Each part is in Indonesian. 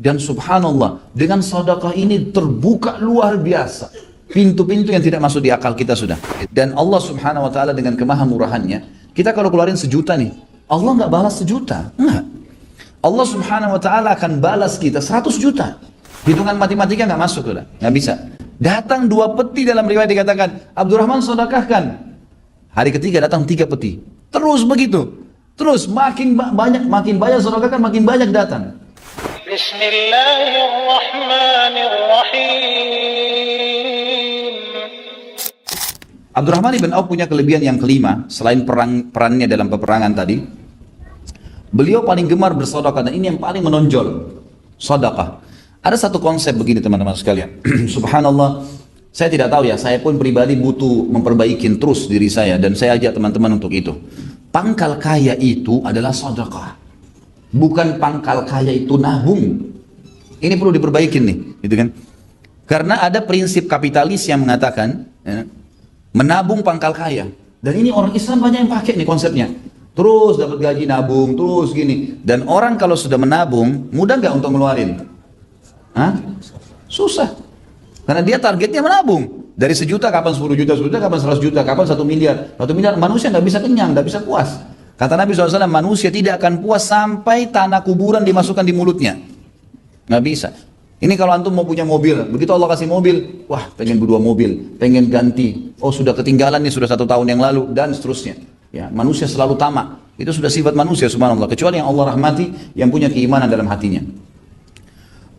Dan subhanallah, dengan sedekah ini terbuka luar biasa pintu-pintu yang tidak masuk di akal kita sudah. Dan Allah subhanahu wa ta'ala dengan kemahamurahannya, kita kalau keluarin 1 juta nih, Allah nggak balas 1 juta, enggak. Allah subhanahu wa ta'ala akan balas kita 100 juta. Hitungan matematika nggak masuk sudah, nggak bisa. Datang 2 peti, dalam riwayat dikatakan Abdurrahman sedekahkan. Hari ketiga datang 3 peti. Terus begitu. Terus makin banyak sedekahkan, makin banyak datang. Bismillahirrahmanirrahim. Abdurrahman ibn Auf punya kelebihan yang kelima, selain perannya dalam peperangan tadi. Beliau paling gemar bersedekah, dan ini yang paling menonjol, sedekah. Ada satu konsep begini teman-teman sekalian. Subhanallah, saya tidak tahu ya, saya pun pribadi butuh memperbaiki terus diri saya, dan saya ajak teman-teman untuk itu. Pangkal kaya itu adalah sedekah. Bukan pangkal kaya itu nabung. Ini perlu diperbaiki nih, gitu kan? Karena ada prinsip kapitalis yang mengatakan ya, menabung pangkal kaya. Dan ini orang Islam banyak yang pakai nih konsepnya. Terus dapat gaji nabung, terus gini. Dan orang kalau sudah menabung, mudah nggak untuk ngeluarin? Hah? Susah. Karena dia targetnya menabung. Dari 1 juta, kapan 10 juta, 10 juta, kapan 100 juta, kapan 1 miliar. 1 miliar, manusia nggak bisa kenyang, nggak bisa puas. Kata Nabi SAW, manusia tidak akan puas sampai tanah kuburan dimasukkan di mulutnya. Nggak bisa. Ini kalau antum mau punya mobil, begitu Allah kasih mobil, wah pengen 2 mobil, pengen ganti. Oh sudah ketinggalan nih, sudah 1 tahun yang lalu, dan seterusnya. Ya, manusia selalu tamak. Itu sudah sifat manusia, subhanallah. Kecuali yang Allah rahmati, yang punya keimanan dalam hatinya.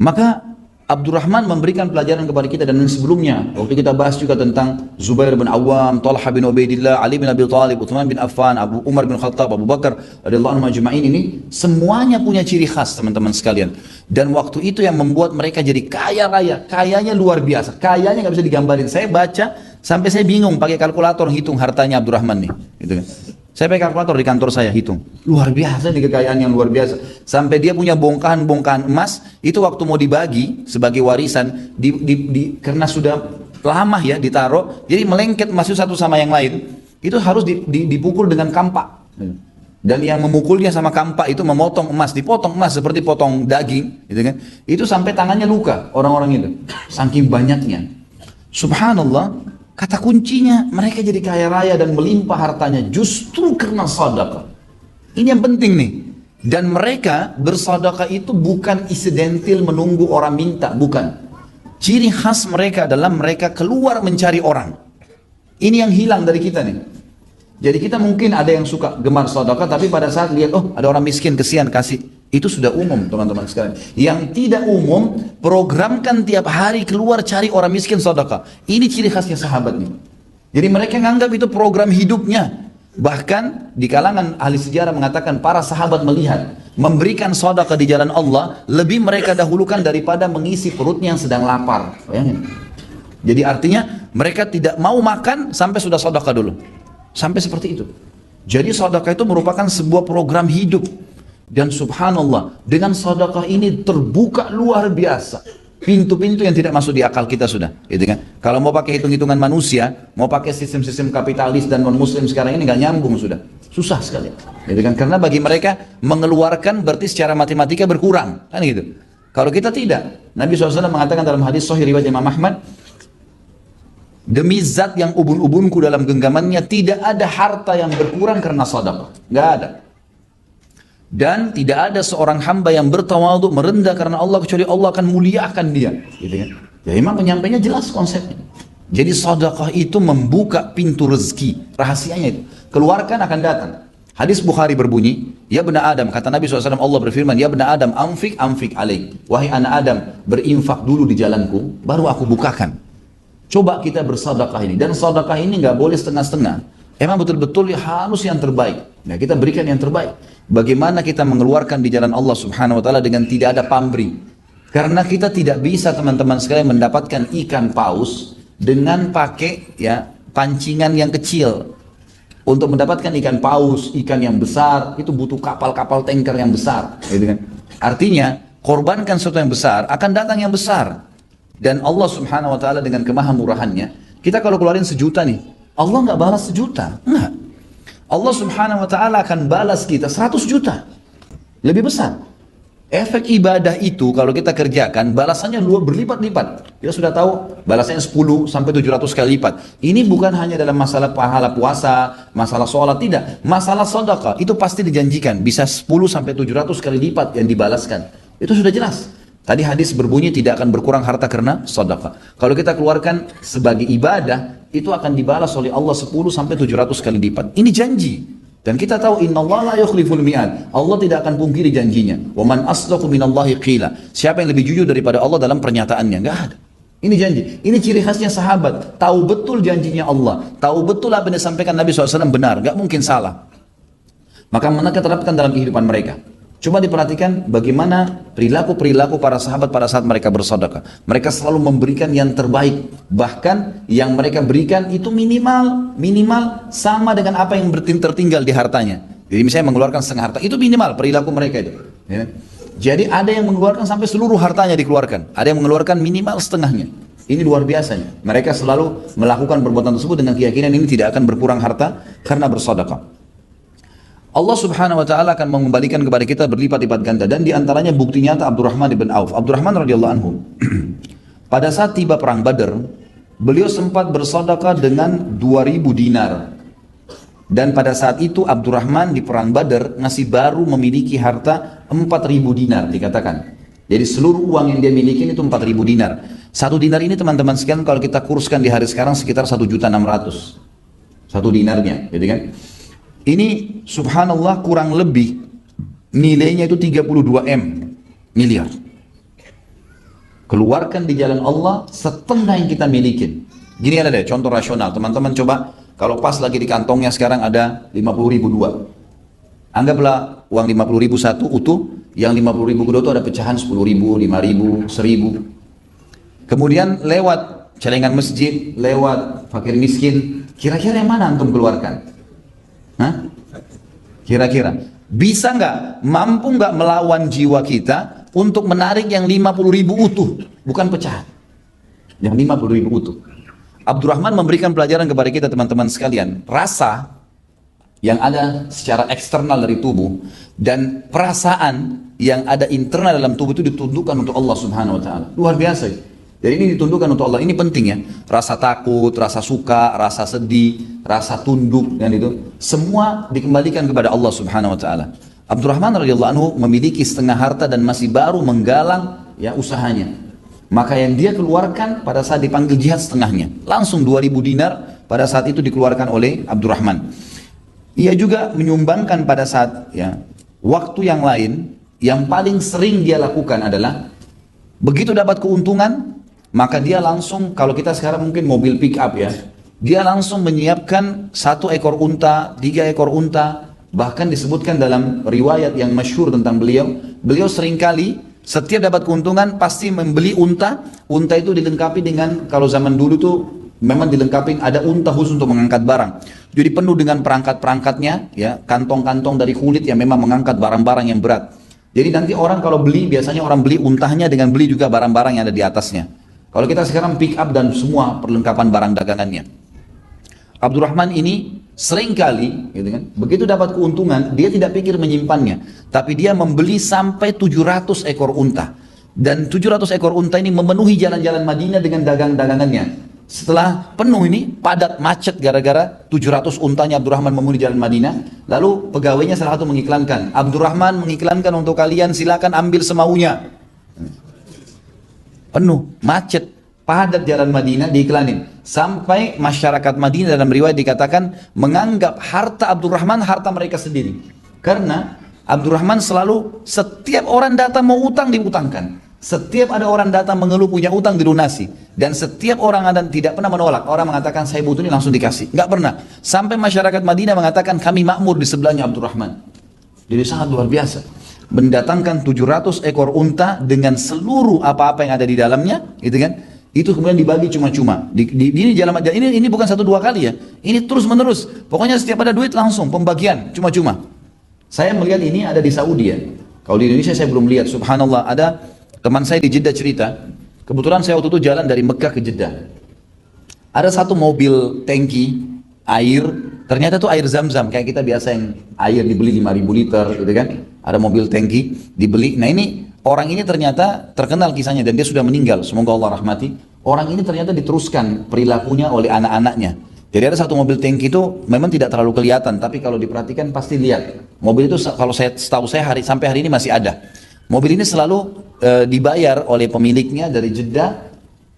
Maka Abdurrahman memberikan pelajaran kepada kita, dan sebelumnya waktu kita bahas juga tentang Zubair bin Awam, Talha bin Ubaidillah, Ali bin Abi Thalib, Uthman bin Affan, Umar bin Khattab, Abu Bakar radhiyallahu anhum ajma'in, ini semuanya punya ciri khas teman-teman sekalian. Dan waktu itu yang membuat mereka jadi kaya raya, kayanya luar biasa, kayanya nggak bisa digambarin. Saya baca sampai saya bingung pakai kalkulator hitung hartanya Abdurrahman nih, gitu kan. Saya pakai kalkulator di kantor saya hitung. Luar biasa nih, kekayaan yang luar biasa. Sampai dia punya bongkahan-bongkahan emas, itu waktu mau dibagi sebagai warisan, karena sudah lama ya ditaruh, jadi melengket emas itu satu sama yang lain, itu harus dipukul dengan kampak. Dan yang memukulnya sama kampak itu memotong emas, dipotong emas seperti potong daging, gitu kan. Itu sampai tangannya luka orang-orang itu, saking banyaknya. Subhanallah. Kata kuncinya, mereka jadi kaya raya dan melimpah hartanya justru karena sedekah. Ini yang penting nih. Dan mereka bersedekah itu bukan insidental menunggu orang minta, bukan. Ciri khas mereka adalah mereka keluar mencari orang. Ini yang hilang dari kita nih. Jadi kita mungkin ada yang suka gemar sedekah, tapi pada saat lihat, oh ada orang miskin, kesian, kasih. Itu sudah umum teman-teman sekalian. Yang tidak umum, programkan tiap hari keluar cari orang miskin sedekah. Ini ciri khasnya sahabat nih. Jadi mereka menganggap itu program hidupnya. Bahkan di kalangan ahli sejarah mengatakan para sahabat melihat memberikan sedekah di jalan Allah lebih mereka dahulukan daripada mengisi perutnya yang sedang lapar. Bayangin. Jadi artinya mereka tidak mau makan sampai sudah sedekah dulu. Sampai seperti itu. Jadi sedekah itu merupakan sebuah program hidup. Dan subhanallah, dengan sedekah ini terbuka luar biasa pintu-pintu yang tidak masuk di akal kita sudah, gitu kan. Kalau mau pakai hitung-hitungan manusia, mau pakai sistem-sistem kapitalis dan non-muslim sekarang ini nggak nyambung sudah, susah sekali, gitu kan. Karena bagi mereka mengeluarkan berarti secara matematika berkurang, kan gitu. Kalau kita tidak, Nabi SAW mengatakan dalam hadis sahih riwayat Imam Ahmad, demi zat yang ubun-ubunku dalam genggamannya, tidak ada harta yang berkurang karena sedekah, nggak ada. Dan tidak ada seorang hamba yang bertawadhu merendah karena Allah kecuali Allah akan muliakan dia, gitu kan. Ya memang penyampainya jelas konsepnya. Jadi sedekah itu membuka pintu rezeki, rahasianya itu. Keluarkan akan datang. Hadis Bukhari berbunyi, ya bena Adam, kata Nabi SAW, Allah berfirman, ya bena Adam, anfik alaik. Wahai anak Adam, berinfak dulu di jalanku, baru aku bukakan. Coba kita bersedekah ini, dan sedekah ini nggak boleh setengah-setengah. Emang betul-betul harus yang terbaik. Nah, kita berikan yang terbaik. Bagaimana kita mengeluarkan di jalan Allah Subhanahu wa taala dengan tidak ada pamrih? Karena kita tidak bisa teman-teman sekalian mendapatkan ikan paus dengan pakai ya pancingan yang kecil. Untuk mendapatkan ikan paus, ikan yang besar, itu butuh kapal-kapal tanker yang besar, gitu kan. Artinya, korbankan sesuatu yang besar, akan datang yang besar. Dan Allah Subhanahu wa taala dengan kemahamurahannya, kita kalau keluarin 1 juta nih, Allah nggak balas 1 juta, enggak. Allah Subhanahu wa taala akan balas kita 100 juta. Lebih besar. Efek ibadah itu kalau kita kerjakan balasannya luar berlipat-lipat. Kita sudah tahu balasannya 10 sampai 700 kali lipat. Ini bukan hanya dalam masalah pahala puasa, masalah sholat, tidak. Masalah sedekah itu pasti dijanjikan bisa 10 sampai 700 kali lipat yang dibalaskan. Itu sudah jelas. Tadi hadis berbunyi tidak akan berkurang harta karena sedekah. Kalau kita keluarkan sebagai ibadah, itu akan dibalas oleh Allah 10 sampai 700 kali lipat. Ini janji. Dan kita tahu innallaha la yukhliful mi'ad. Allah tidak akan pungkiri janjinya. Wa man asdaqu minallahi qila. Siapa yang lebih jujur daripada Allah dalam pernyataannya? Enggak ada. Ini janji. Ini ciri khasnya sahabat. Tahu betul janjinya Allah. Tahu betul apa yang disampaikan Nabi SAW benar. Enggak mungkin salah. Maka mereka terapkan dalam kehidupan mereka. Coba diperhatikan bagaimana perilaku-perilaku para sahabat pada saat mereka bersedekah. Mereka selalu memberikan yang terbaik. Bahkan yang mereka berikan itu minimal sama dengan apa yang tertinggal di hartanya. Jadi misalnya mengeluarkan setengah harta, itu minimal perilaku mereka itu. Ya. Jadi ada yang mengeluarkan sampai seluruh hartanya dikeluarkan. Ada yang mengeluarkan minimal setengahnya. Ini luar biasanya. Mereka selalu melakukan perbuatan tersebut dengan keyakinan ini tidak akan berkurang harta karena bersedekah. Allah subhanahu wa ta'ala akan mengembalikan kepada kita berlipat-lipat ganda. Dan diantaranya bukti nyata Abdurrahman ibn Auf. Abdurrahman radhiyallahu anhu. Pada saat tiba perang Badar, beliau sempat bersedekah dengan 2000 dinar. Dan pada saat itu Abdurrahman di perang Badar masih baru memiliki harta 4000 dinar dikatakan. Jadi seluruh uang yang dia miliki itu 4000 dinar. Satu dinar ini teman-teman sekalian kalau kita kurskan di hari sekarang sekitar 1.600.000. Satu dinarnya, gitu kan? Ini subhanallah kurang lebih nilainya itu 32 miliar. Keluarkan di jalan Allah setengah yang kita miliki. Gini ada deh contoh rasional. Teman-teman coba kalau pas lagi di kantongnya sekarang ada 50.000 dua. Anggaplah uang 50.000 satu utuh, yang 50.000 kedua itu ada pecahan 10.000, 5.000, 1.000. Kemudian lewat celengan masjid, lewat fakir miskin, kira-kira yang mana antum keluarkan? Hah? Kira-kira bisa nggak, mampu nggak melawan jiwa kita untuk menarik yang 50.000 utuh, bukan pecahan, yang 50.000 utuh. Abdurrahman memberikan pelajaran kepada kita teman-teman sekalian, rasa yang ada secara eksternal dari tubuh dan perasaan yang ada internal dalam tubuh itu ditundukkan untuk Allah Subhanahu Wa Taala. Luar biasa. Jadi ini ditundukkan untuk Allah. Ini penting ya. Rasa takut, rasa suka, rasa sedih, rasa tunduk dan itu semua dikembalikan kepada Allah Subhanahu Wa Taala. Abdurrahman radhiyallahu anhu memiliki setengah harta dan masih baru menggalang ya usahanya. Maka yang dia keluarkan pada saat dipanggil jihad setengahnya, langsung 2000 dinar pada saat itu dikeluarkan oleh Abdurrahman. Ia juga menyumbangkan pada saat ya waktu yang lain yang paling sering dia lakukan adalah begitu dapat keuntungan maka dia langsung, kalau kita sekarang mungkin mobil pick up ya, dia langsung menyiapkan 1 ekor unta, 3 ekor unta, bahkan disebutkan dalam riwayat yang masyhur tentang beliau seringkali setiap dapat keuntungan pasti membeli unta itu dilengkapi dengan, kalau zaman dulu tuh memang dilengkapi ada unta khusus untuk mengangkat barang. Jadi penuh dengan perangkat-perangkatnya, ya, kantong-kantong dari kulit yang memang mengangkat barang-barang yang berat. Jadi nanti orang kalau beli, biasanya orang beli untahnya dengan beli juga barang-barang yang ada di atasnya. Kalau kita sekarang pick up dan semua perlengkapan barang dagangannya. Abdurrahman ini seringkali, gitu kan, begitu dapat keuntungan, dia tidak pikir menyimpannya, tapi dia membeli sampai 700 ekor unta. Dan 700 ekor unta ini memenuhi jalan-jalan Madinah dengan dagang-dagangannya. Setelah penuh ini, padat, macet gara-gara 700 untanya Abdurrahman memenuhi jalan Madinah. Lalu pegawainya salah satu mengiklankan, Abdurrahman mengiklankan untuk kalian, silakan ambil semaunya. Penuh, macet, padat jalan Madinah diiklanin. Sampai masyarakat Madinah dalam riwayat dikatakan menganggap harta Abdurrahman harta mereka sendiri. Karena Abdurrahman selalu setiap orang datang mau utang diutangkan. Setiap ada orang datang mengeluh punya utang dilunasi. Dan setiap orang ada tidak pernah menolak. Orang mengatakan saya butuh ini langsung dikasih. Enggak pernah. Sampai masyarakat Madinah mengatakan kami makmur di sebelahnya Abdurrahman. Jadi sangat luar biasa. Mendatangkan 700 ekor unta dengan seluruh apa-apa yang ada di dalamnya, gitu kan? Itu kemudian dibagi cuma-cuma. Ini bukan 1-2 kali ya. Ini terus menerus. Pokoknya setiap ada duit langsung pembagian cuma-cuma. Saya melihat ini ada di Saudi ya. Kalau di Indonesia saya belum lihat. Subhanallah, ada teman saya di Jeddah cerita. Kebetulan saya waktu itu jalan dari Mekah ke Jeddah. Ada satu mobil tangki air Ternyata tuh air zam-zam, kayak kita biasa yang air dibeli 5.000 liter gitu kan. Ada mobil tangki dibeli. Nah ini, orang ini ternyata terkenal kisahnya dan dia sudah meninggal. Semoga Allah rahmati. Orang ini ternyata diteruskan perilakunya oleh anak-anaknya. Jadi ada satu mobil tangki itu memang tidak terlalu kelihatan, tapi kalau diperhatikan pasti lihat. Mobil itu kalau setahu saya sampai hari ini masih ada. Mobil ini selalu dibayar oleh pemiliknya dari Jeddah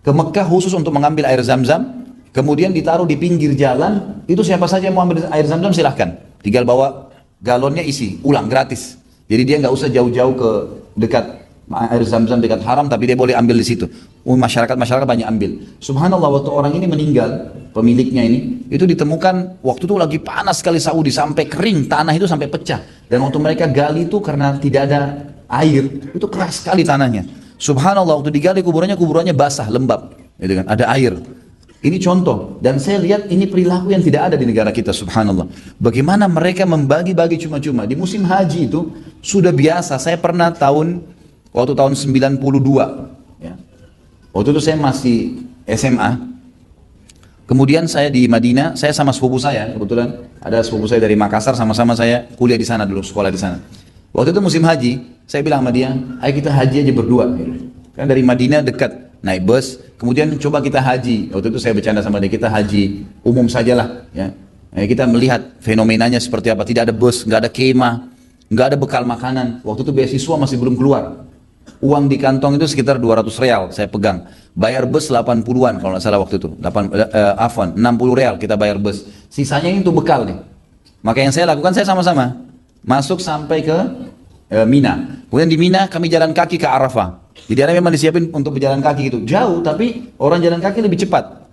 ke Mekah khusus untuk mengambil air zam-zam. Kemudian ditaruh di pinggir jalan, itu siapa saja yang mau ambil air zam-zam silahkan. Tinggal bawa galonnya isi, ulang gratis. Jadi dia nggak usah jauh-jauh ke dekat air zam-zam dekat haram, tapi dia boleh ambil di situ. Masyarakat banyak ambil. Subhanallah, waktu orang ini meninggal, pemiliknya ini, itu ditemukan waktu itu lagi panas sekali Saudi, sampai kering, tanah itu sampai pecah. Dan waktu mereka gali itu karena tidak ada air, itu keras sekali tanahnya. Subhanallah, waktu digali kuburannya basah, lembab, gitu kan, ada air. Ini contoh, dan saya lihat ini perilaku yang tidak ada di negara kita, subhanallah. Bagaimana mereka membagi-bagi cuma-cuma. Di musim haji itu sudah biasa. Saya pernah waktu tahun 92, ya. Waktu itu saya masih SMA. Kemudian saya di Madinah, saya sama sepupu saya, kebetulan ada sepupu saya dari Makassar, sama-sama saya kuliah di sana dulu, sekolah di sana. Waktu itu musim haji, saya bilang sama dia, ayo kita haji aja berdua. Kan dari Madinah dekat. Naik bus, kemudian coba kita haji. Waktu itu saya bercanda sama dia, kita haji umum sajalah, ya. Kita melihat fenomenanya seperti apa. Tidak ada bus, nggak ada kemah, nggak ada bekal makanan. Waktu itu beasiswa masih belum keluar. Uang di kantong itu sekitar 200 real saya pegang. Bayar bus 80-an kalau nggak salah waktu itu. 60 real kita bayar bus. Sisanya itu bekal nih. Maka yang saya lakukan, saya sama-sama masuk sampai ke Mina. Kemudian di Mina kami jalan kaki ke Arafah. Jadi ada memang disiapin untuk berjalan kaki gitu. Jauh, tapi orang jalan kaki lebih cepat.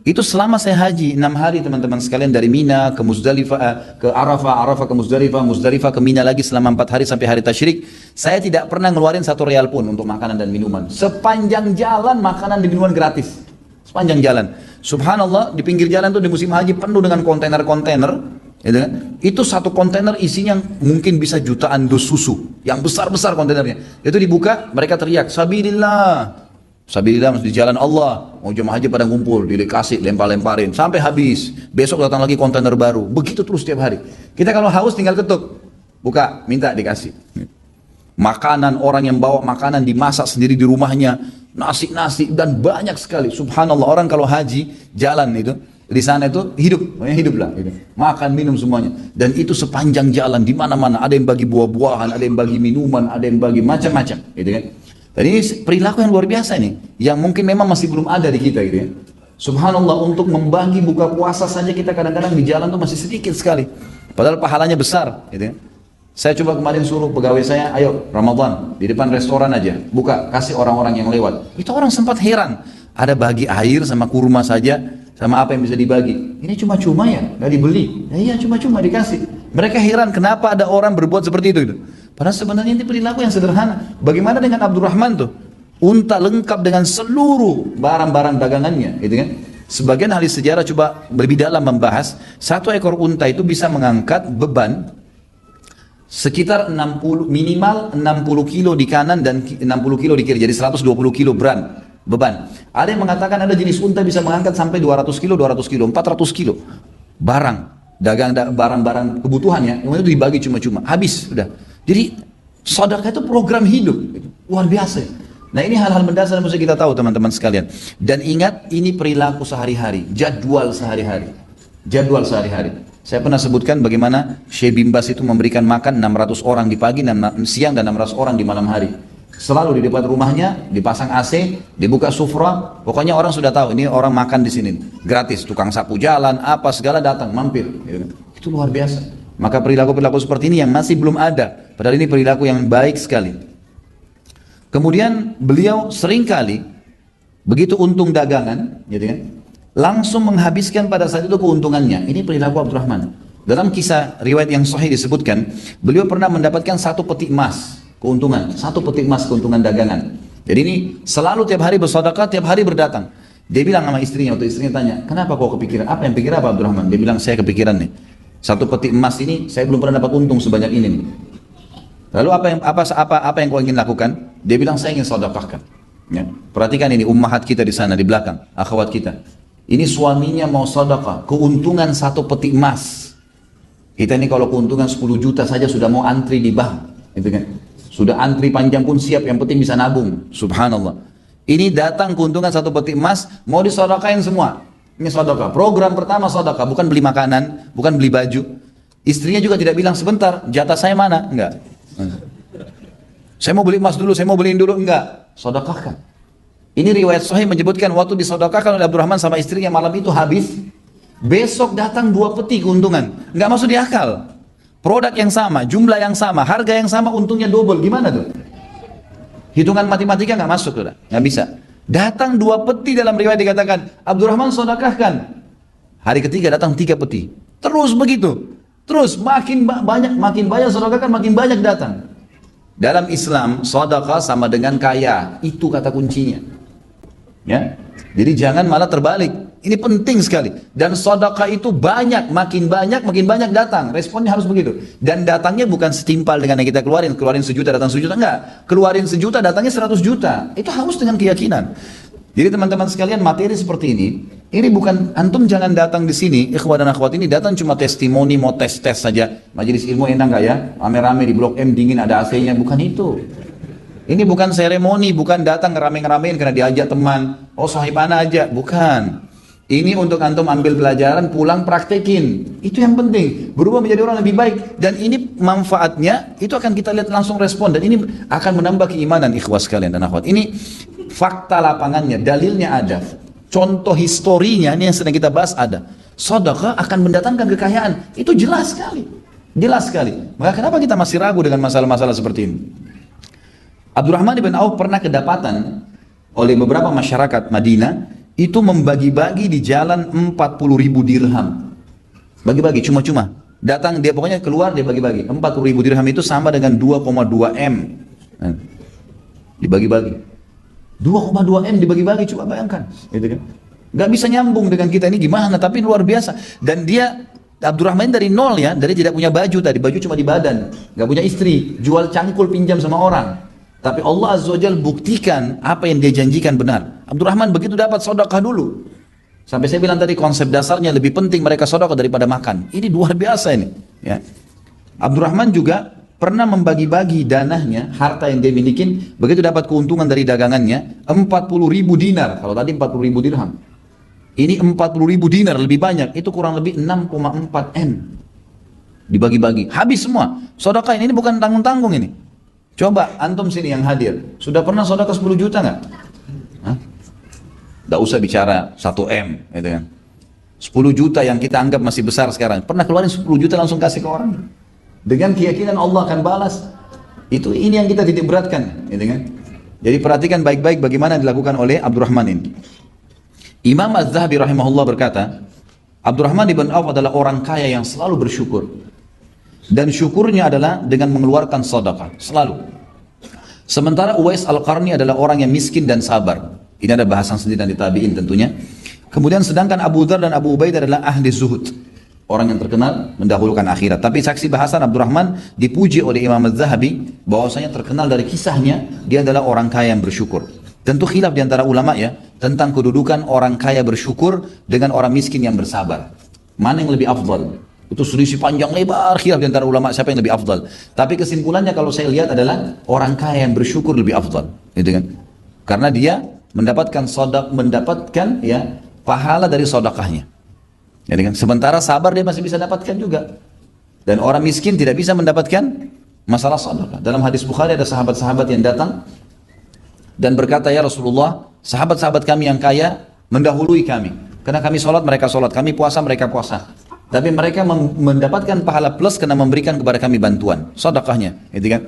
Itu selama saya haji 6 hari teman-teman sekalian, dari Mina ke Muzdalifah, ke Arafah, Arafah ke Muzdalifah, Muzdalifah ke Mina lagi selama 4 hari sampai hari tasyrik. Saya tidak pernah ngeluarin 1 real pun untuk makanan dan minuman. Sepanjang jalan makanan dan minuman gratis. Sepanjang jalan. Subhanallah, di pinggir jalan tuh di musim haji penuh dengan kontainer-kontainer. Itu 1 kontainer isinya mungkin bisa jutaan dus susu, yang besar-besar kontainernya. Itu dibuka, mereka teriak, Sabilillah, Sabilillah di jalan Allah. Mau jemaah haji pada ngumpul, dikasih, lempar-lemparin sampai habis. Besok datang lagi kontainer baru. Begitu terus setiap hari. Kita kalau haus tinggal ketuk, buka, minta dikasih. Makanan, orang yang bawa makanan dimasak sendiri di rumahnya, nasi dan banyak sekali. Subhanallah, orang kalau haji jalan itu di sana itu hiduplah, gitu. Makan minum semuanya, dan itu sepanjang jalan di mana-mana ada yang bagi buah-buahan, ada yang bagi minuman, ada yang bagi macam-macam, gitu kan. Dan ini perilaku yang luar biasa nih, yang mungkin memang masih belum ada di kita, gitu ya. Subhanallah, untuk membagi buka puasa saja kita kadang-kadang di jalan tuh masih sedikit sekali, padahal pahalanya besar, gitu ya. Saya coba kemarin suruh pegawai saya, ayo Ramadan di depan restoran aja buka, kasih orang-orang yang lewat. Itu orang sempat heran, ada bagi air sama kurma saja, sama apa yang bisa dibagi. Ini cuma-cuma ya, nggak dibeli. Ya iya, cuma-cuma dikasih. Mereka heran kenapa ada orang berbuat seperti itu, gitu. Padahal sebenarnya ini perilaku yang sederhana. Bagaimana dengan Abdurrahman tuh? Unta lengkap dengan seluruh barang-barang dagangannya, gitu kan? Sebagian ahli sejarah coba lebih dalam membahas, 1 ekor unta itu bisa mengangkat beban sekitar 60, minimal 60 kilo di kanan dan 60 kilo di kiri, jadi 120 kilo beban. Ada yang mengatakan ada jenis unta bisa mengangkat sampai 200 kilo, 400 kilo barang, barang-barang kebutuhan ya, yang itu dibagi cuma-cuma, habis sudah. Jadi sedekah itu program hidup, luar biasa. Nah ini hal-hal mendasar yang mesti kita tahu teman-teman sekalian. Dan ingat, ini perilaku sehari-hari, jadwal sehari-hari. Saya pernah sebutkan bagaimana Syekh Bimbas itu memberikan makan 600 orang di pagi, siang, dan 600 orang di malam hari. Selalu di depan rumahnya dipasang AC, dibuka sufra, pokoknya orang sudah tahu ini orang makan di sini gratis, tukang sapu jalan apa segala datang mampir, itu luar biasa. Maka perilaku-perilaku seperti ini yang masih belum ada, padahal ini perilaku yang baik sekali. Kemudian beliau seringkali begitu untung dagangan, gitu kan, langsung menghabiskan pada saat itu keuntungannya. Ini perilaku Abdurrahman. Dalam kisah riwayat yang sahih disebutkan, beliau pernah mendapatkan 1 peti emas keuntungan, 1 peti emas keuntungan dagangan. Jadi ini selalu tiap hari bersedekah, tiap hari berdatang. Dia bilang sama istrinya, waktu istrinya tanya, kenapa kau kepikiran? Apa yang pikir apa Abdurrahman? Dia bilang, saya kepikiran nih, 1 peti emas ini saya belum pernah dapat untung sebanyak ini nih. Lalu apa yang kau ingin lakukan? Dia bilang, saya ingin sedekahkan. Ya. Perhatikan ini ummahat kita di sana di belakang, akhwat kita. Ini suaminya mau sedekah, keuntungan 1 peti emas. Kita ini kalau keuntungan 10 juta saja sudah mau antri di bank, gitu kan? Sudah antri panjang pun siap, yang penting bisa nabung. Subhanallah. Ini datang keuntungan 1 peti emas, mau disodakain semua. Ini sedekah. Program pertama sedekah, bukan beli makanan, bukan beli baju. Istrinya juga tidak bilang sebentar, jatah saya mana? Enggak. Saya mau beli emas dulu, saya mau beliin dulu, enggak. Sedekahkan. Ini riwayat sahih menyebutkan waktu disedekahkan oleh Abdurrahman sama istrinya malam itu habis. Besok datang 2 peti keuntungan. Enggak masuk di akal. Produk yang sama, jumlah yang sama, harga yang sama, untungnya double. Gimana tuh? Hitungan matematika nggak masuk, sudah, nggak bisa. Datang 2 peti dalam riwayat dikatakan, Abdurrahman sedekahkan. Hari ketiga datang 3 peti. Terus begitu. Terus makin banyak sedekahkan, makin banyak datang. Dalam Islam, sedekah sama dengan kaya. Itu kata kuncinya. Ya. Jadi jangan malah terbalik. Ini penting sekali. Dan sedekah itu banyak, makin banyak datang. Responnya harus begitu. Dan datangnya bukan setimpal dengan yang kita keluarin 1 juta datang 1 juta, enggak. Keluarin 1 juta datangnya 100 juta. Itu harus dengan keyakinan. Jadi teman-teman sekalian, materi seperti ini bukan, antum jangan datang di sini, ikhwah dan akhwat, ini datang cuma testimoni, mau tes-tes saja. Majelis ilmu enak enggak ya? Rame-rame di Blok M dingin ada AC-nya, bukan itu. Ini bukan seremoni, bukan datang ngerame-ngeramein karena diajak teman. Oh sahib ana aja, bukan. Ini untuk antum ambil pelajaran, pulang praktekin. Itu yang penting. Berubah menjadi orang lebih baik. Dan ini manfaatnya, itu akan kita lihat langsung respon. Dan ini akan menambah keimanan ikhwah sekalian dan akhwat. Ini fakta lapangannya, dalilnya ada. Contoh historinya, ini yang sedang kita bahas ada. Sedekah akan mendatangkan kekayaan. Itu jelas sekali. Jelas sekali. Maka kenapa kita masih ragu dengan masalah-masalah seperti ini? Abdurrahman bin Auf pernah kedapatan oleh beberapa masyarakat Madinah itu membagi-bagi di jalan 40.000 dirham. Bagi-bagi cuma-cuma. Datang dia pokoknya keluar dia bagi-bagi. 40.000 dirham itu sama dengan 2,2 M. Nah, dibagi-bagi. 2,2 M dibagi-bagi, coba bayangkan. Gitu kan? Gak bisa nyambung dengan kita ini gimana, tapi luar biasa. Dan dia Abdurrahman dari nol ya, dari tidak punya baju tadi, baju cuma di badan, gak punya istri, jual cangkul pinjam sama orang. Tapi Allah Azza wa Jalla buktikan apa yang dia janjikan benar. Abdurrahman begitu dapat sedekah dulu. Sampai saya bilang tadi konsep dasarnya lebih penting mereka sedekah daripada makan. Ini luar biasa ini. Ya. Abdurrahman juga pernah membagi-bagi danahnya, harta yang dia miliki, begitu dapat keuntungan dari dagangannya, 40.000 dinar. Kalau tadi 40.000 dirham. Ini 40.000 dinar lebih banyak. Itu kurang lebih 6,4 M. Dibagi-bagi. Habis semua. Sedekah ini bukan tanggung-tanggung ini. Coba antum sini yang hadir, sudah pernah sedekah 10 juta nggak? Nggak usah bicara 1 M, gitu kan? 10 juta yang kita anggap masih besar sekarang, pernah keluarin 10 juta langsung kasih ke orang? Dengan keyakinan Allah akan balas. Ini yang kita titik beratkan, gitu kan? Jadi perhatikan baik-baik bagaimana dilakukan oleh Abdurrahman ini. Imam Az-Zahabi rahimahullah berkata, Abdurrahman ibn Auf adalah orang kaya yang selalu bersyukur. Dan syukurnya adalah dengan mengeluarkan sedekah selalu. Sementara Uwais Al-Qarni adalah orang yang miskin dan sabar. Ini ada bahasan sendiri dan ditabiin tentunya. Kemudian sedangkan Abu Dzar dan Abu Ubaidah adalah ahli zuhud, orang yang terkenal mendahulukan akhirat. Tapi saksi bahasan Abdurrahman dipuji oleh Imam Az-Zahabi bahwasanya terkenal dari kisahnya dia adalah orang kaya yang bersyukur. Tentu khilaf di antara ulama ya tentang kedudukan orang kaya bersyukur dengan orang miskin yang bersabar. Mana yang lebih afdal? Itu selisih panjang lebar khilaf di antara ulama siapa yang lebih afdal. Tapi kesimpulannya kalau saya lihat adalah orang kaya yang bersyukur lebih afdal, gitu kan? Karena dia mendapatkan ya pahala dari sedekahnya. Jadi kan sementara sabar dia masih bisa dapatkan juga. Dan orang miskin tidak bisa mendapatkan masalah sedekah. Dalam hadis Bukhari ada sahabat-sahabat yang datang dan berkata, ya Rasulullah, sahabat-sahabat kami yang kaya mendahului kami. Karena kami sholat, mereka sholat. Kami puasa, mereka puasa. Tapi mereka mendapatkan pahala plus karena memberikan kepada kami bantuan, sedekahnya, gitu kan?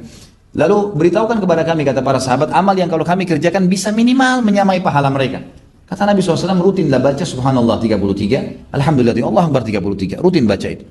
Lalu beritahukan kepada kami, kata para sahabat, amal yang kalau kami kerjakan bisa minimal menyamai pahala mereka. Kata Nabi SAW, rutinlah baca subhanallah 33, alhamdulillah, Allah Akbar 33, rutin baca itu.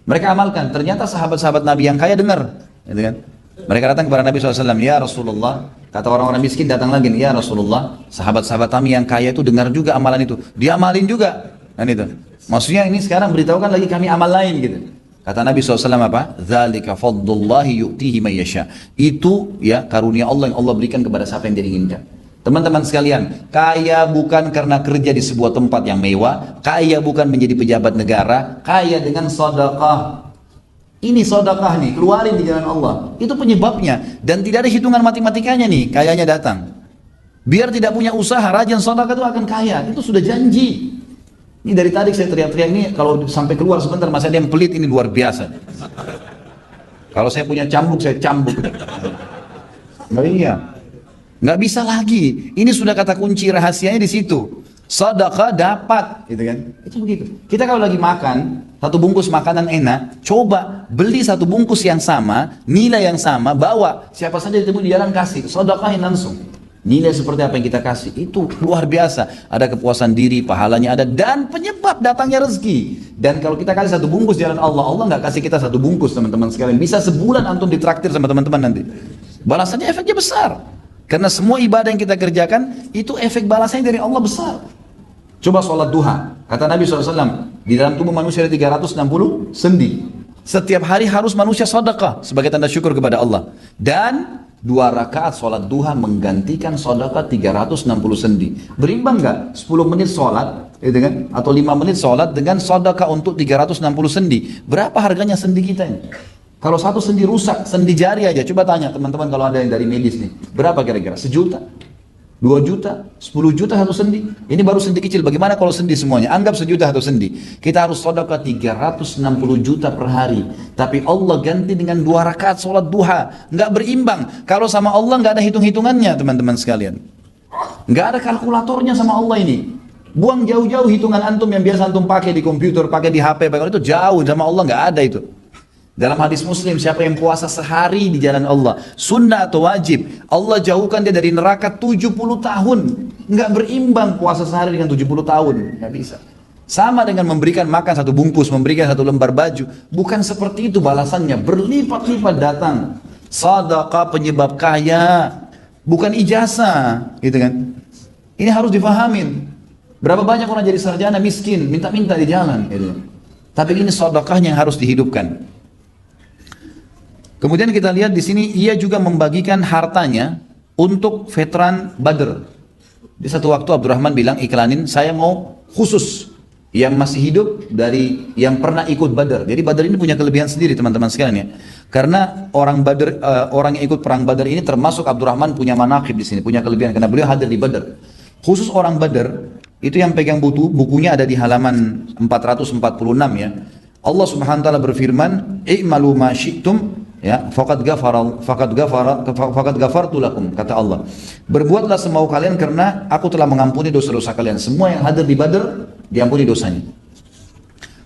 Mereka amalkan, ternyata sahabat-sahabat Nabi yang kaya dengar, gitu kan? Mereka datang kepada Nabi SAW, ya Rasulullah, kata orang-orang miskin datang lagi, ya Rasulullah, sahabat-sahabat kami yang kaya itu dengar juga amalan itu, dia amalin juga, kan itu. Maksudnya ini sekarang beritahukan lagi kami amal lain gitu. Kata Nabi SAW apa? Dzalika fadlullahi yu'tihi man yasha. Itu ya karunia Allah yang Allah berikan kepada siapa yang dia inginkan. Teman-teman sekalian, kaya bukan karena kerja di sebuah tempat yang mewah, kaya bukan menjadi pejabat negara, kaya dengan sedekah. Ini sedekah nih, keluarin di jalan Allah. Itu penyebabnya. Dan tidak ada hitungan matematikanya nih, kayanya datang. Biar tidak punya usaha, rajin sedekah itu akan kaya. Itu sudah janji. Ini dari tadi saya teriak-teriak ini, kalau sampai keluar sebentar masih ada yang pelit, ini luar biasa. Kalau saya punya cambuk, saya cambuk. Nggak iya. Nggak bisa lagi. Ini sudah kata kunci rahasianya di situ. Sedekah dapat, gitu kan? Itu begitu. Kita kalau lagi makan, satu bungkus makanan enak, coba beli satu bungkus yang sama, nilai yang sama, bawa. Siapa saja ditemu di jalan kasih, sedekahin langsung. Nilai seperti apa yang kita kasih, itu luar biasa. Ada kepuasan diri, pahalanya ada, dan penyebab datangnya rezeki. Dan kalau kita kasih satu bungkus jalan Allah, Allah nggak kasih kita satu bungkus, teman-teman sekalian. Bisa sebulan antum ditraktir sama teman-teman nanti. Balasannya efeknya besar. Karena semua ibadah yang kita kerjakan, itu efek balasannya dari Allah besar. Coba sholat duha. Kata Nabi SAW, di dalam tubuh manusia ada 360 sendi. Setiap hari harus manusia sedekah sebagai tanda syukur kepada Allah. Dan 2 rakaat sholat duha menggantikan sedekah 360 sendi. Berimbang nggak? 10 menit sholat, gitu kan? Atau 5 menit sholat dengan sedekah untuk 360 sendi. Berapa harganya sendi kita ini? Kalau satu sendi rusak, sendi jari aja. Coba tanya teman-teman kalau ada yang dari medis nih. Berapa kira-kira? 1 juta? 2 juta, 10 juta satu sendi. Ini baru sendi kecil. Bagaimana kalau sendi semuanya? Anggap 1 juta satu sendi. Kita harus sedekah 360 juta per hari. Tapi Allah ganti dengan 2 rakaat sholat duha. Nggak berimbang. Kalau sama Allah nggak ada hitung-hitungannya, teman-teman sekalian. Nggak ada kalkulatornya sama Allah ini. Buang jauh-jauh hitungan antum yang biasa antum pakai di komputer, pakai di HP, bagaimana itu jauh sama Allah nggak ada itu. Dalam hadis Muslim, siapa yang puasa sehari di jalan Allah, sunnah atau wajib, Allah jauhkan dia dari neraka 70 tahun. Nggak berimbang puasa sehari dengan 70 tahun, nggak bisa. Sama dengan memberikan makan satu bungkus, memberikan satu lembar baju. Bukan seperti itu balasannya, berlipat-lipat datang. Sedekah penyebab kaya, bukan ijazah, gitu kan? Ini harus difahamin. Berapa banyak orang jadi sarjana miskin, minta-minta di jalan, gitu. Tapi ini sedekahnya yang harus dihidupkan. Kemudian kita lihat di sini ia juga membagikan hartanya untuk veteran Badr. Di satu waktu Abdurrahman bilang iklanin, saya mau khusus yang masih hidup dari yang pernah ikut Badr. Jadi Badr ini punya kelebihan sendiri teman-teman sekalian ya. Karena orang Badr, orang yang ikut perang Badr ini termasuk Abdurrahman punya manaqib di sini, punya kelebihan karena beliau hadir di Badr. Khusus orang Badr itu yang pegang bukunya ada di halaman 446 ya. Allah Subhanahu wa taala berfirman, "I'malu ma syi'tum." Ya, faqad ghafartu lakum, kata Allah. Berbuatlah semau kalian karena aku telah mengampuni dosa-dosa kalian. Semua yang hadir di Badr diampuni dosanya.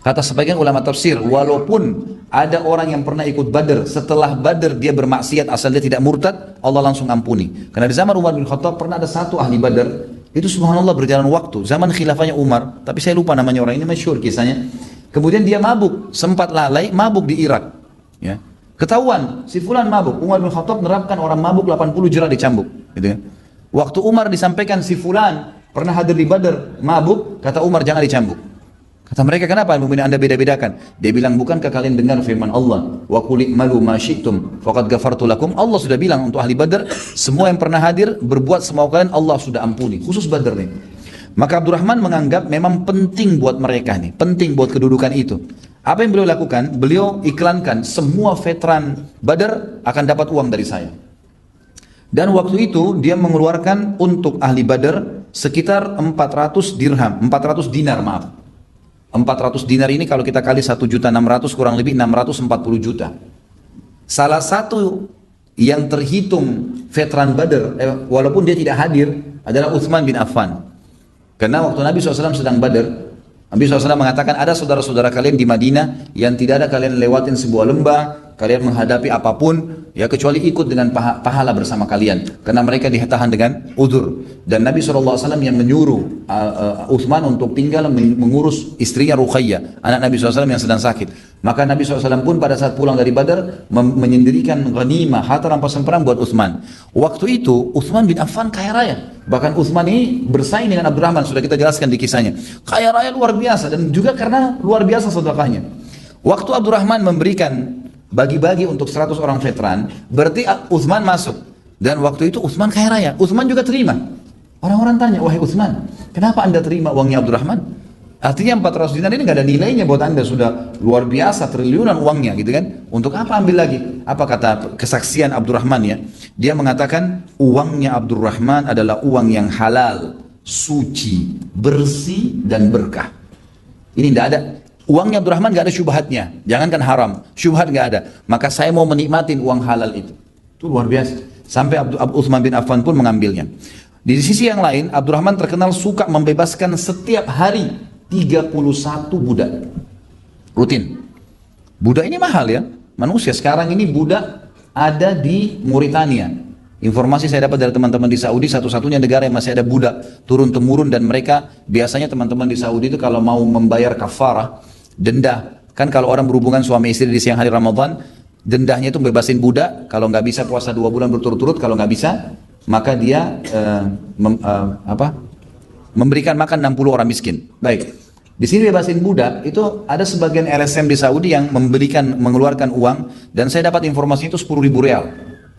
Kata sebagian ulama tafsir, walaupun ada orang yang pernah ikut Badr, setelah Badr dia bermaksiat asal dia tidak murtad, Allah langsung ampuni. Karena di zaman Umar bin Khattab pernah ada satu ahli Badr, itu subhanallah berjalan waktu, zaman khilafahnya Umar, tapi saya lupa namanya orang ini, masyhur kisahnya. Kemudian dia mabuk, sempat lalai, mabuk di Irak. Ya. Ketahuan, si fulan mabuk. Umar bin Khattab menerapkan orang mabuk 80 jerat dicambuk. Gitu ya. Waktu Umar disampaikan si fulan pernah hadir di Badr, mabuk, kata Umar jangan dicambuk. Kata mereka, kenapa Anda beda-bedakan? Dia bilang, bukankah kalian dengar firman Allah, wa qul i'malu ma syi'tum faqad ghafartu lakum? Allah sudah bilang untuk ahli Badr, semua yang pernah hadir berbuat semau kalian Allah sudah ampuni. Khusus Badr nih. Maka Abdurrahman menganggap memang penting buat mereka nih, penting buat kedudukan itu. Apa yang beliau lakukan? Beliau iklankan semua veteran Badr akan dapat uang dari saya. Dan waktu itu dia mengeluarkan untuk ahli Badr sekitar 400 dirham, 400 dinar maaf. 400 dinar ini kalau kita kali 1.600.000 kurang lebih 640 juta. Salah satu yang terhitung veteran Badr, walaupun dia tidak hadir, adalah Utsman bin Affan. Karena waktu Nabi SAW sedang Badr, Nabi SAW mengatakan ada saudara-saudara kalian di Madinah yang tidak ada kalian lewatin sebuah lembah, kalian menghadapi apapun, ya kecuali ikut dengan pahala bersama kalian. Karena mereka ditahan dengan udzur. Dan Nabi SAW yang menyuruh Utsman untuk tinggal mengurus istrinya Ruqayyah, anak Nabi SAW yang sedang sakit. Maka Nabi SAW pun pada saat pulang dari Badar menyendirikan ghanimah, harta rampasan perang buat Utsman. Waktu itu Utsman bin Affan kaya raya. Bahkan Utsman ini bersaing dengan Abdurrahman, sudah kita jelaskan di kisahnya. Kaya raya luar biasa dan juga karena luar biasa sedekahnya. Waktu Abdurrahman memberikan bagi-bagi untuk 100 orang veteran, berarti Utsman masuk. Dan waktu itu Utsman kaya raya, Utsman juga terima. Orang-orang tanya, wahai Utsman, kenapa anda terima uangnya Abdurrahman? Artinya 400 dinar ini nggak ada nilainya buat anda, sudah luar biasa, triliunan uangnya gitu kan. Untuk apa ambil lagi? Apa kata kesaksian Abdurrahman ya? Dia mengatakan uangnya Abdurrahman adalah uang yang halal, suci, bersih dan berkah. Ini tidak ada. Uangnya Abdurrahman nggak ada syubhatnya, jangankan haram, syubhat nggak ada. Maka saya mau menikmatin uang halal itu. Itu luar biasa. Sampai Utsman bin Affan pun mengambilnya. Di sisi yang lain, Abdurrahman terkenal suka membebaskan setiap hari 31 budak rutin. Budak ini mahal ya, manusia sekarang ini budak ada di Mauritania. Informasi saya dapat dari teman-teman di Saudi, satu-satunya negara yang masih ada budak turun temurun, dan mereka biasanya teman-teman di Saudi itu kalau mau membayar kafarah, denda, kan kalau orang berhubungan suami istri di siang hari Ramadan, dendanya itu bebasin budak. Kalau nggak bisa puasa 2 bulan berturut-turut, kalau nggak bisa maka dia memberikan makan 60 orang miskin. Baik. Di sini bebasin budak, itu ada sebagian LSM di Saudi yang mengeluarkan uang, dan saya dapat informasi itu 10.000 rial.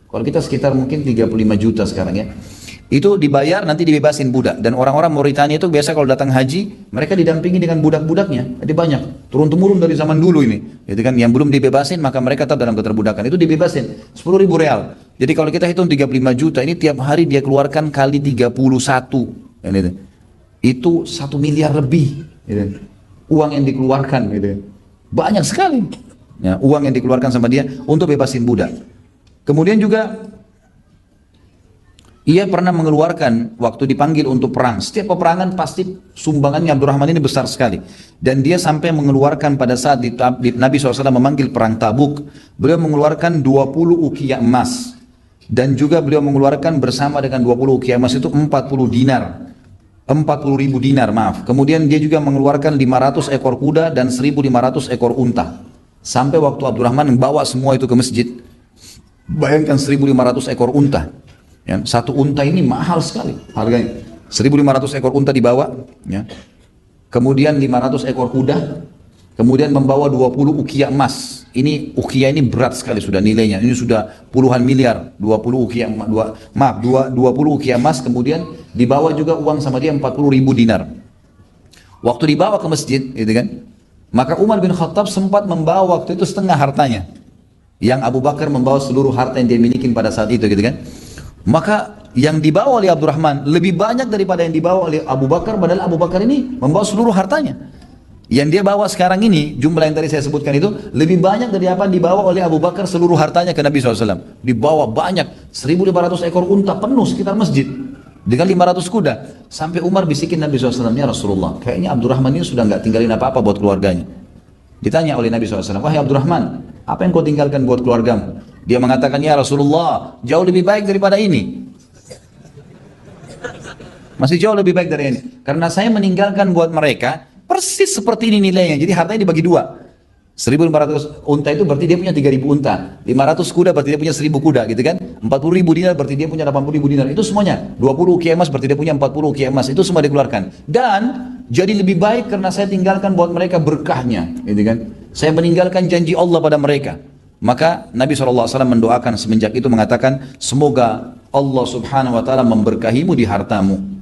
Kalau kita sekitar mungkin 35 juta sekarang ya. Itu dibayar, nanti dibebasin budak. Dan orang-orang Mauritania itu biasa kalau datang haji, mereka didampingi dengan budak-budaknya. Jadi banyak, turun-temurun dari zaman dulu ini. Gitu kan, yang belum dibebasin maka mereka tetap dalam keterbudakan. Itu dibebasin, 10.000 rial. Jadi kalau kita hitung 35 juta, ini tiap hari dia keluarkan kali 31. Itu 1 miliar lebih gitu. Uang yang dikeluarkan gitu. Banyak sekali ya, uang yang dikeluarkan sama dia untuk bebasin budak. Kemudian juga ia pernah mengeluarkan waktu dipanggil untuk perang. Setiap peperangan pasti sumbangannya Abdurrahman ini besar sekali. Dan dia sampai mengeluarkan pada saat Nabi SAW memanggil perang Tabuk, beliau mengeluarkan 20 uqiyah emas. Dan juga beliau mengeluarkan bersama dengan 20 uqiyah emas itu 40 dinar. 40.000 dinar, maaf. Kemudian dia juga mengeluarkan 500 ekor kuda dan 1.500 ekor unta. Sampai waktu Abdurrahman membawa semua itu ke masjid. Bayangkan 1.500 ekor unta. Ya, satu unta ini mahal sekali harganya. 1.500 ekor unta dibawa. Ya. Kemudian 500 ekor kuda. Kemudian membawa 20 uqiyah emas. Ini uqiyah ini berat sekali sudah nilainya. Ini sudah puluhan miliar. 20 uqiyah, 20 uqiyah emas. Kemudian dibawa juga uang sama dia 40.000 dinar. Waktu dibawa ke masjid, gitu kan? Maka Umar bin Khattab sempat membawa waktu itu setengah hartanya. Yang Abu Bakar membawa seluruh harta yang dia miliki pada saat itu, gitu kan? Maka yang dibawa oleh Abdurrahman lebih banyak daripada yang dibawa oleh Abu Bakar, padahal Abu Bakar ini membawa seluruh hartanya. Yang dia bawa sekarang ini, jumlah yang tadi saya sebutkan itu lebih banyak dari apa yang dibawa oleh Abu Bakar seluruh hartanya ke Nabi SAW. Dibawa banyak, 1.500 ekor unta penuh sekitar masjid dengan 500 kuda. Sampai Umar bisikin Nabi SAW, ya Rasulullah, kayaknya Abdurrahman ini sudah nggak tinggalin apa-apa buat keluarganya. Ditanya oleh Nabi SAW, wahai Abdurrahman, apa yang kau tinggalkan buat keluargamu? Dia mengatakan, ya Rasulullah, jauh lebih baik daripada ini. Masih jauh lebih baik dari ini. Karena saya meninggalkan buat mereka persis seperti ini nilainya. Jadi hartanya dibagi dua. 1.500 unta itu berarti dia punya 3.000 unta. 500 kuda berarti dia punya 1.000 kuda, gitu kan? 40.000 dinar berarti dia punya 80.000 dinar. Itu semuanya. 20 uqiyah emas berarti dia punya 40 uqiyah emas. Itu semua dikeluarkan. Dan jadi lebih baik karena saya tinggalkan buat mereka berkahnya, gitu kan? Saya meninggalkan janji Allah pada mereka. Maka Nabi SAW mendoakan semenjak itu mengatakan, semoga Allah Subhanahu wa taala memberkahimu di hartamu.